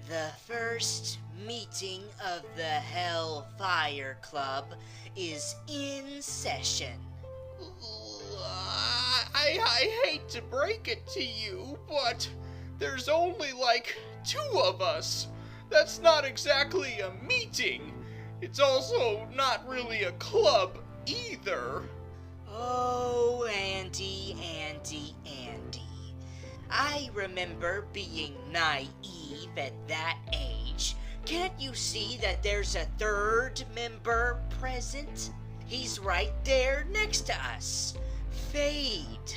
The first meeting of the Hellfire Club is in session. I hate to break it to you, but there's only like 2 of us. That's not exactly a meeting. It's also not really a club either. Oh, Andy. I remember being naive at that age. Can't you see that there's a 3rd member present? He's right there next to us. Fade.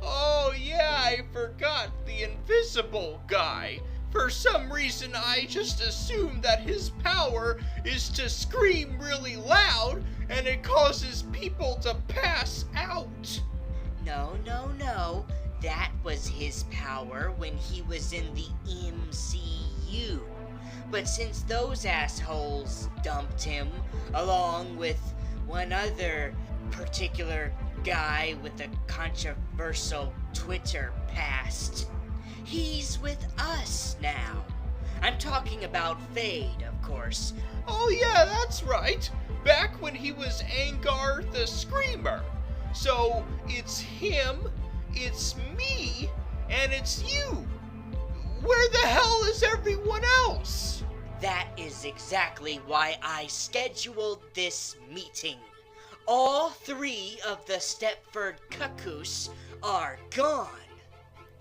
Oh yeah, I forgot the invisible guy. For some reason I just assumed that his power is to scream really loud and it causes people to pass out. No. That was his power when he was in the MCU. But since those assholes dumped him, along with one other particular guy with a controversial Twitter past, he's with us now. I'm talking about Fade, of course. Oh yeah, that's right. Back when he was Angar the Screamer. So it's him, it's me, and it's you. Where the hell is everyone else? That is exactly why I scheduled this meeting. All 3 of the Stepford Cuckoos are gone.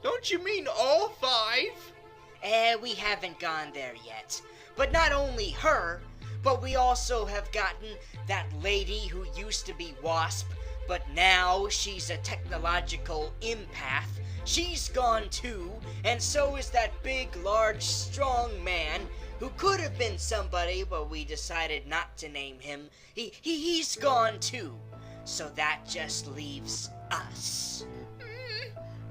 Don't you mean all 5? We haven't gone there yet. But not only her, but we also have gotten that lady who used to be Wasp, but now she's a technological empath. She's gone too, and so is that big, large, strong man who could have been somebody, but we decided not to name him. He's gone too. So that just leaves us.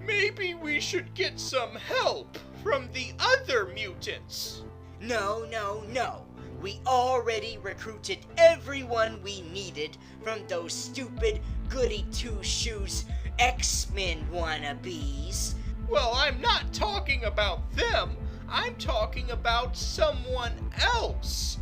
Maybe we should get some help from the other mutants. No. We already recruited everyone we needed from those stupid goody two-shoes X-Men wannabes. Well, I'm not talking about them. I'm talking about someone else.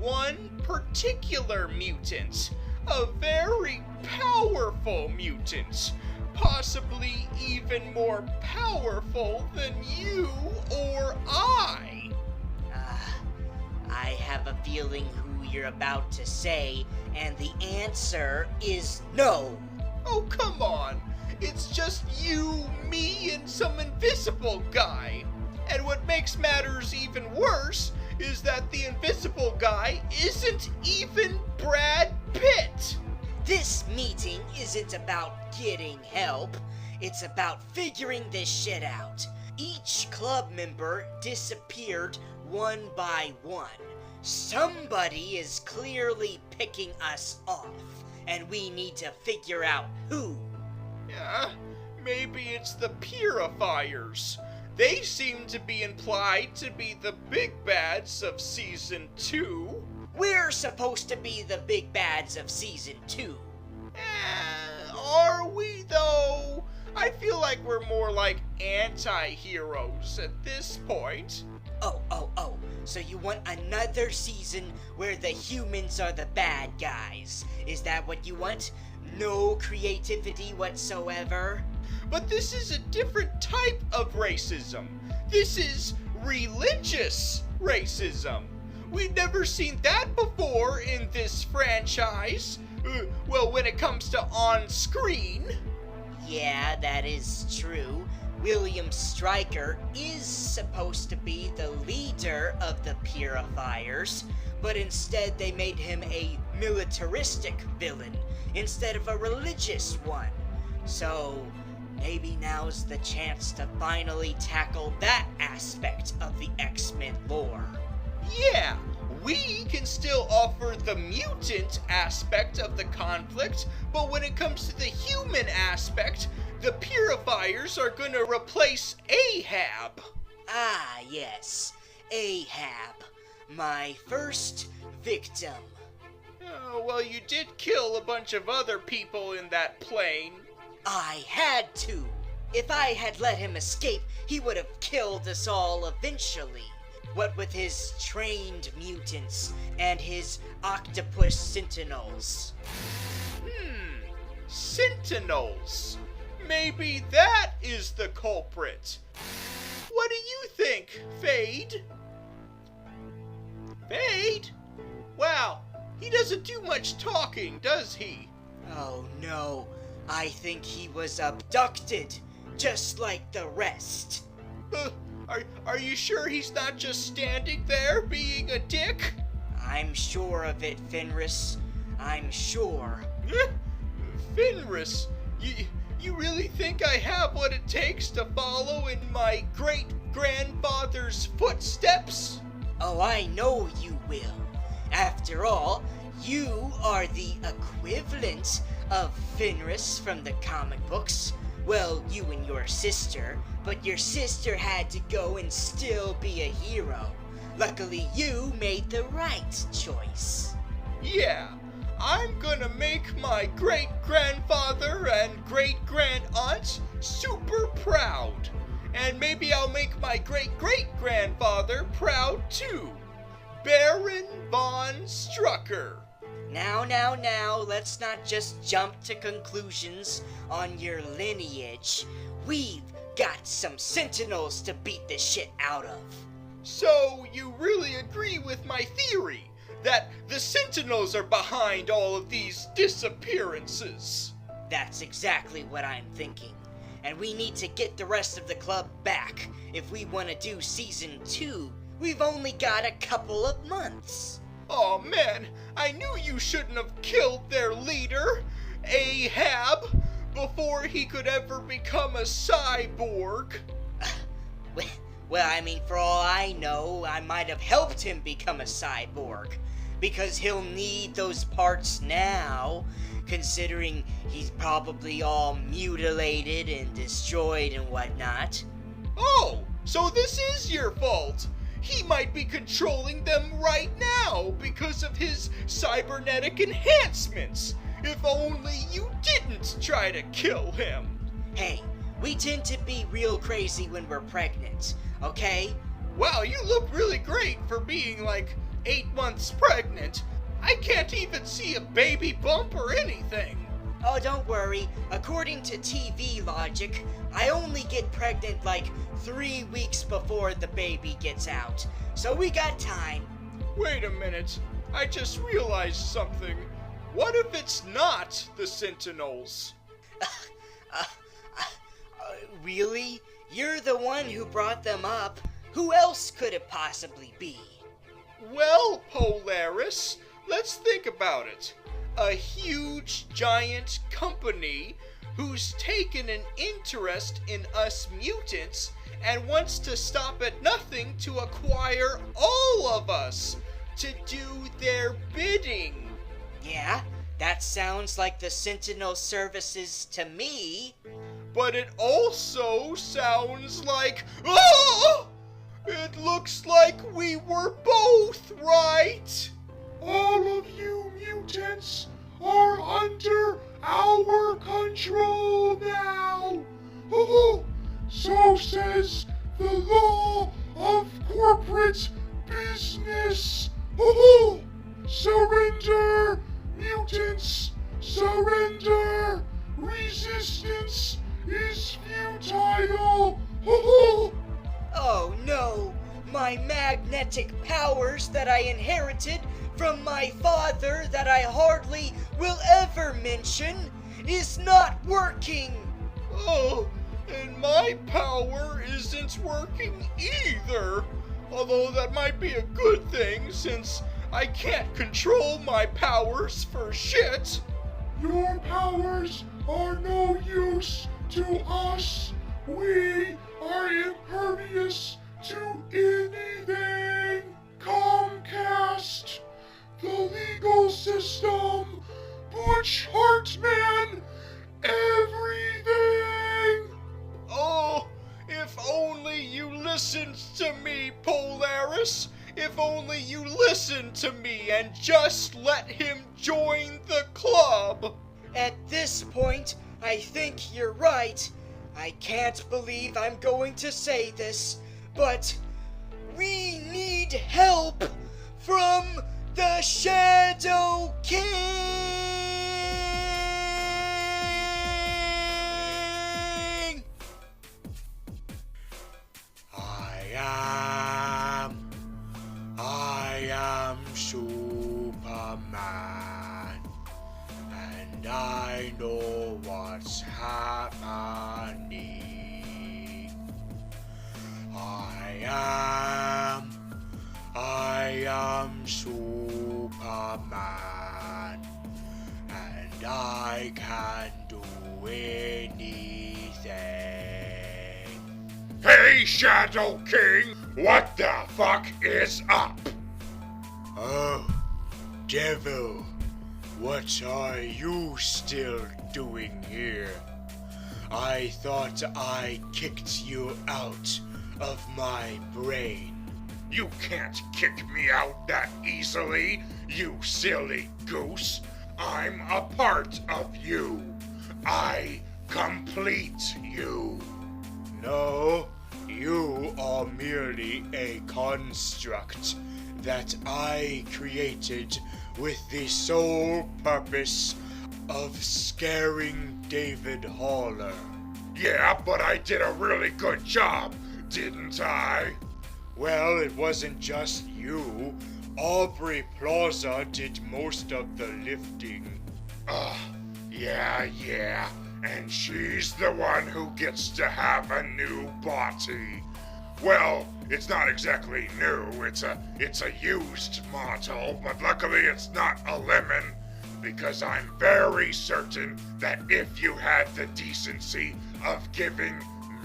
One particular mutant. A very powerful mutant. Possibly even more powerful than you or I. I have a feeling who you're about to say, and the answer is no. Oh, come on. It's just you, me, and some invisible guy. And what makes matters even worse is that the invisible guy isn't even Brad Pitt. This meeting isn't about getting help. It's about figuring this shit out. Each club member disappeared one by one. Somebody is clearly picking us off, and we need to figure out who. Yeah, maybe it's the Purifiers. They seem to be implied to be the big bads of Season 2. We're supposed to be the big bads of Season 2. Are we though? I feel like we're more like anti-heroes at this point. Oh. So you want another season where the humans are the bad guys? Is that what you want? No creativity whatsoever? But this is a different type of racism. This is religious racism. We've never seen that before in this franchise. Well, when it comes to on-screen. Yeah, that is true. William Stryker is supposed to be the leader of the Purifiers, but instead they made him a militaristic villain instead of a religious one. So maybe now's the chance to finally tackle that aspect of the X-Men lore. Yeah, we can still offer the mutant aspect of the conflict, but when it comes to the human aspect, the Purifiers are going to replace Ahab. Ah, yes, Ahab, my first victim. Oh, well, you did kill a bunch of other people in that plane. I had to. If I had let him escape, he would have killed us all eventually. What with his trained mutants and his octopus sentinels? Sentinels. Maybe that is the culprit. What do you think, Fade? Fade? Wow, he doesn't do much talking, does he? Oh no, I think he was abducted, just like the rest. Are you sure he's not just standing there being a dick? I'm sure of it, Fenris. I'm sure. Fenris, you really think I have what it takes to follow in my great-grandfather's footsteps? Oh, I know you will. After all, you are the equivalent of Fenris from the comic books. Well, you and your sister, but your sister had to go and still be a hero. Luckily, you made the right choice. Yeah, I'm gonna make my great-grandfather and great-grand-aunt super proud. And maybe I'll make my great-great-grandfather proud too. Baron von Strucker. Now, let's not just jump to conclusions on your lineage. We've got some Sentinels to beat the shit out of. So, you really agree with my theory that the Sentinels are behind all of these disappearances? That's exactly what I'm thinking. And we need to get the rest of the club back if we want to do Season 2. We've only got a couple of months. Oh man, I knew you shouldn't have killed their leader, Ahab, before he could ever become a cyborg. Well, I mean, for all I know, I might have helped him become a cyborg. Because he'll need those parts now, considering he's probably all mutilated and destroyed and whatnot. Oh, so this is your fault. He might be controlling them right now because of his cybernetic enhancements. If only you didn't try to kill him. Hey, we tend to be real crazy when we're pregnant, okay? Wow, you look really great for being like 8 months pregnant. I can't even see a baby bump or anything. Oh, don't worry. According to TV logic, I only get pregnant like 3 weeks before the baby gets out. So we got time. Wait a minute. I just realized something. What if it's not the Sentinels? Really? You're the one who brought them up. Who else could it possibly be? Well, Polaris, let's think about it. A huge, giant company who's taken an interest in us mutants and wants to stop at nothing to acquire all of us to do their bidding. Yeah, that sounds like the Sentinel services to me. But it also sounds like... Oh! It looks like we were both right! All of you mutants are under our control now! Oh, so says the law of corporate business! Oh, surrender, mutants! Surrender! Resistance is futile! Oh, Oh no! My magnetic powers that I inherited from my father that I hardly will ever mention is not working! Oh, and my power isn't working either. Although that might be a good thing since I can't control my powers for shit. your powers are no use to us. We are impervious to anything. Comcast, the legal system, Butch Hartman, everything. Oh, if only you listened to me, Polaris. If only you listened to me and just let him join the club. At this point, I think you're right. I can't believe I'm going to say this, but we need need help from the Shadow King! I am Superman, and I know what's happening. I am Superman, and I can do anything. Hey, Shadow King, what the fuck is up? Oh, Devil, what are you still doing here? I thought I kicked you out of my brain. You can't kick me out that easily, you silly goose. I'm a part of you. I complete you. No, you are merely a construct that I created with the sole purpose of scaring David Haller. Yeah, but I did a really good job, didn't I? Well, it wasn't just you. Aubrey Plaza did most of the lifting. Yeah, and she's the one who gets to have a new body. Well, it's not exactly new, it's a used model, but luckily it's not a lemon, because I'm very certain that if you had the decency of giving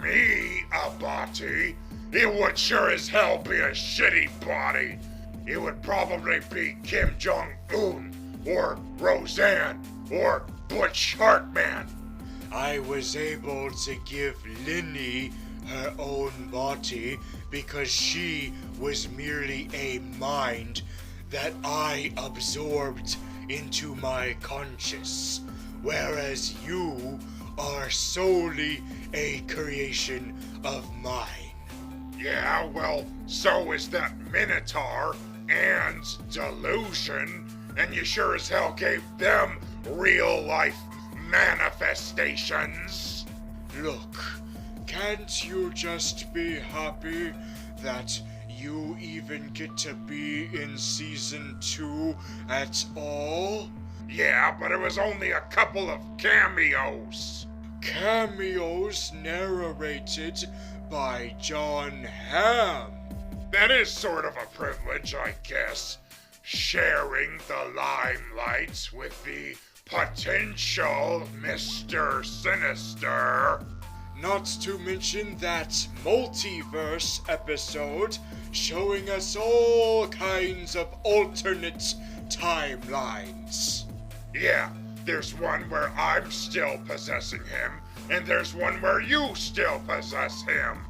me a body, it would sure as hell be a shitty body. It would probably be Kim Jong-un, or Roseanne, or Butch Hartman. I was able to give Linny her own body because she was merely a mind that I absorbed into my conscious, whereas you are solely a creation of mine. Yeah, well, so is that Minotaur and Delusion, and you sure as hell gave them real-life manifestations. Look, can't you just be happy that you even get to be in Season 2 at all? Yeah, but it was only a couple of cameos. Cameos narrated by John Hamm. That is sort of a privilege, I guess. Sharing the limelight with the potential Mr. Sinister. Not to mention that multiverse episode showing us all kinds of alternate timelines. Yeah, there's one where I'm still possessing him, and there's one where you still possess him.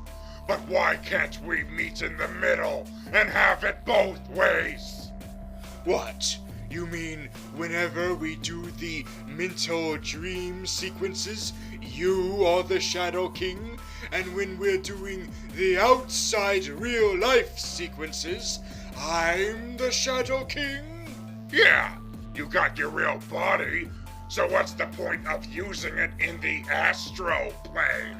But why can't we meet in the middle and have it both ways? What? You mean whenever we do the mental dream sequences, you are the Shadow King, and when we're doing the outside real life sequences, I'm the Shadow King? Yeah, you got your real body, so what's the point of using it in the astral plane?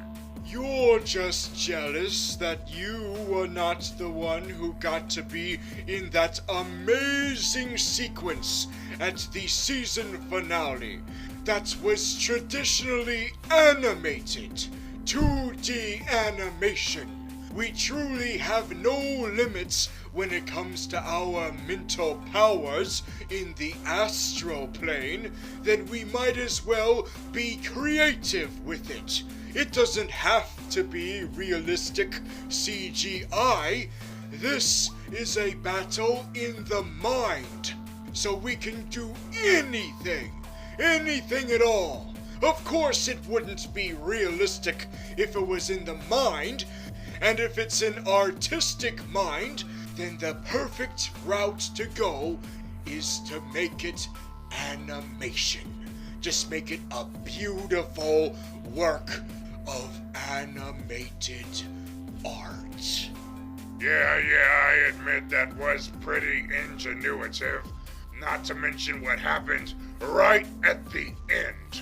You're just jealous that you were not the one who got to be in that amazing sequence at the season finale that was traditionally animated, 2D animation. We truly have no limits when it comes to our mental powers in the astral plane, then we might as well be creative with it. It doesn't have to be realistic CGI. This is a battle in the mind. So we can do anything at all. Of course it wouldn't be realistic if it was in the mind, and if it's an artistic mind, then the perfect route to go is to make it animation. Just make it a beautiful work of animated art. Yeah, I admit that was pretty ingenuitive. Not to mention what happened right at the end.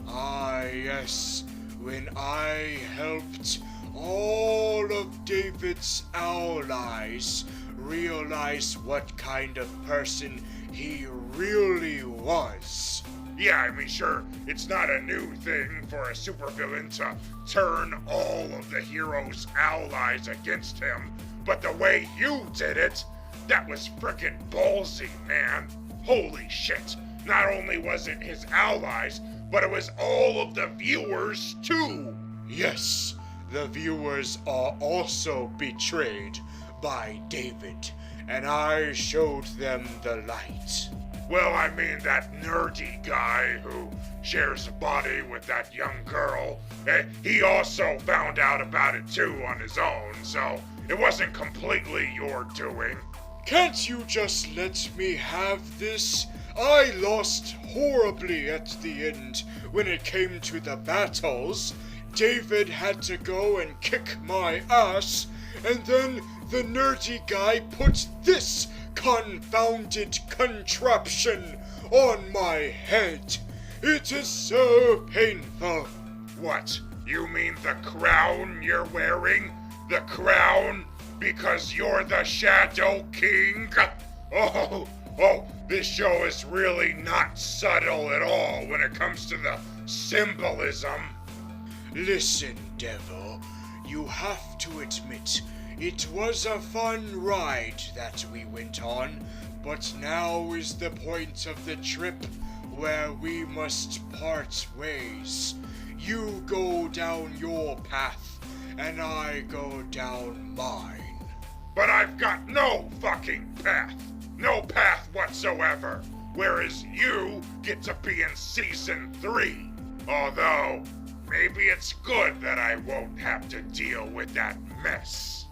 Ah, yes, when I helped all of David's allies realize what kind of person he really was. Yeah, I mean, sure, it's not a new thing for a supervillain to turn all of the hero's allies against him, but the way you did it, that was frickin' ballsy, man. Holy shit. Not only was it his allies, but it was all of the viewers, too. Yes, the viewers are also betrayed by David, and I showed them the light. Well, I mean, that nerdy guy who shares a body with that young girl, he also found out about it too on his own, so it wasn't completely your doing. Can't you just let me have this? I lost horribly at the end when it came to the battles. David had to go and kick my ass, and then the nerdy guy put this confounded contraption on my head. It is so painful. What? You mean the crown you're wearing? The crown because you're the Shadow King? Oh, this show is really not subtle at all when it comes to the symbolism. Listen, Devil, you have to admit, it was a fun ride that we went on, but now is the point of the trip where we must part ways. You go down your path, and I go down mine. But I've got no fucking path. No path whatsoever. Whereas you get to be in Season 3. Although, maybe it's good that I won't have to deal with that mess.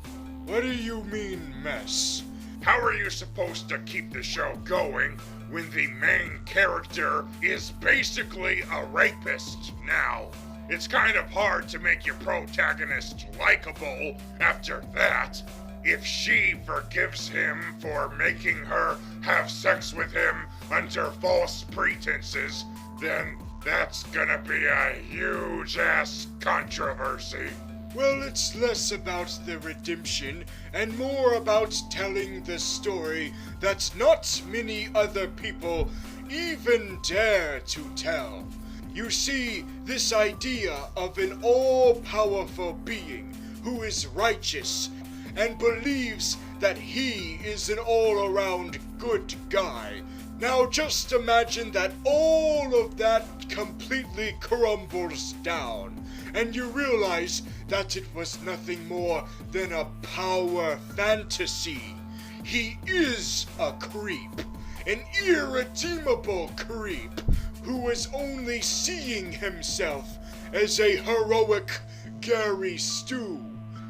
What do you mean, mess? How are you supposed to keep the show going when the main character is basically a rapist now? It's kind of hard to make your protagonist likable after that. If she forgives him for making her have sex with him under false pretenses, then that's gonna be a huge-ass controversy. Well, it's less about the redemption and more about telling the story that not many other people even dare to tell. You see, this idea of an all-powerful being who is righteous and believes that he is an all-around good guy. Now just imagine that all of that completely crumbles down, and you realize that it was nothing more than a power fantasy. He is a creep, an irredeemable creep, who is only seeing himself as a heroic Gary Stu,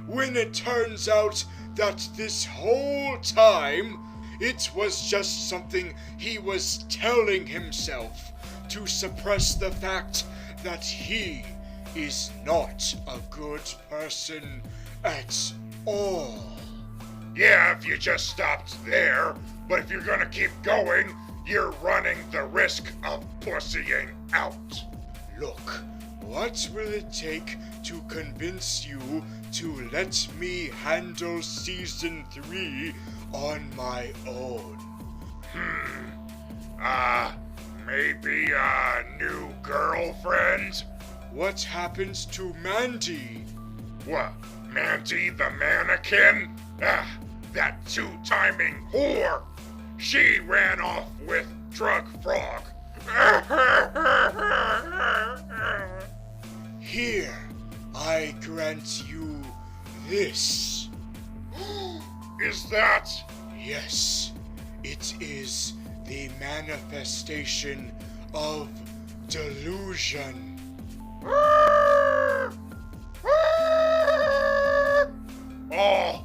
when it turns out that this whole time it was just something he was telling himself to suppress the fact that he is not a good person at all. Yeah, if you just stopped there, but if you're gonna keep going, you're running the risk of pussying out. Look, what will it take to convince you to let me handle Season 3 on my own? Maybe a new girlfriend? What happens to Mandy? What, Mandy the mannequin? That two-timing whore! She ran off with Drug Frog. Here, I grant you this. Is that? Yes, it is the manifestation of Delusion. Oh,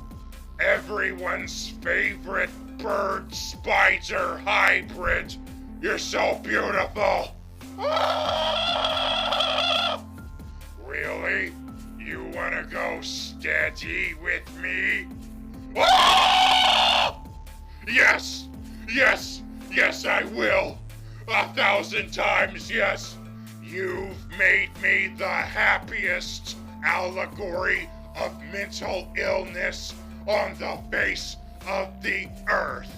everyone's favorite bird spider hybrid. You're so beautiful. Really? You wanna go steady with me? 1,000 times yes. You've made me the happiest allegory of mental illness on the face of the earth.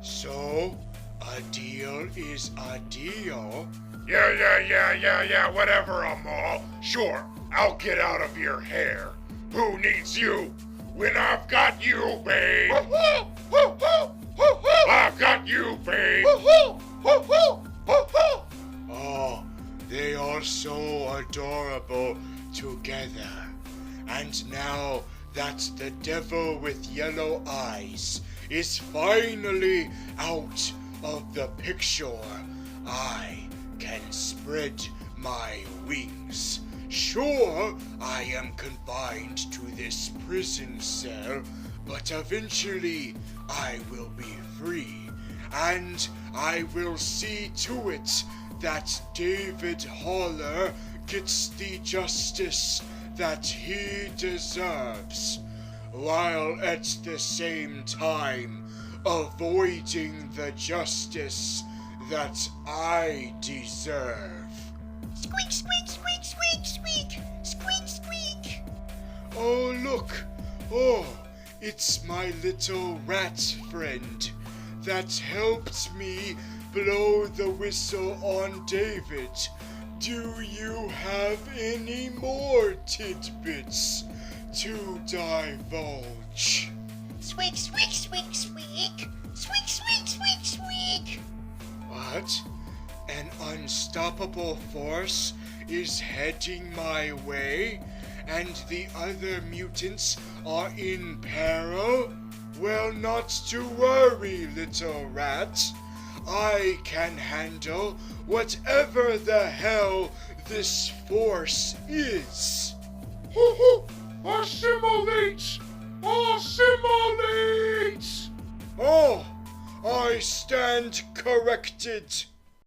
So, a deal is a deal. Yeah, whatever, Amahl. Sure, I'll get out of your hair. Who needs you when I've got you, babe? I've got you, babe. Oh, they are so adorable together. And now that the devil with yellow eyes is finally out of the picture, I can spread my wings. Sure, I am confined to this prison cell, but eventually I will be free, and I will see to it that David Haller gets the justice that he deserves, while at the same time avoiding the justice that I deserve. Squeak, squeak, squeak, squeak, squeak. Squeak, squeak. Oh, look. Oh, it's my little rat friend that helped me blow the whistle on David. Do you have any more tidbits to divulge? Squeak, squeak, squeak, squeak. Squeak, squeak, squeak, squeak. What? An unstoppable force is heading my way, and the other mutants are in peril? Well, not to worry, little rat. I can handle whatever the hell this force is. Assimilate! Assimilate! Oh, I stand corrected.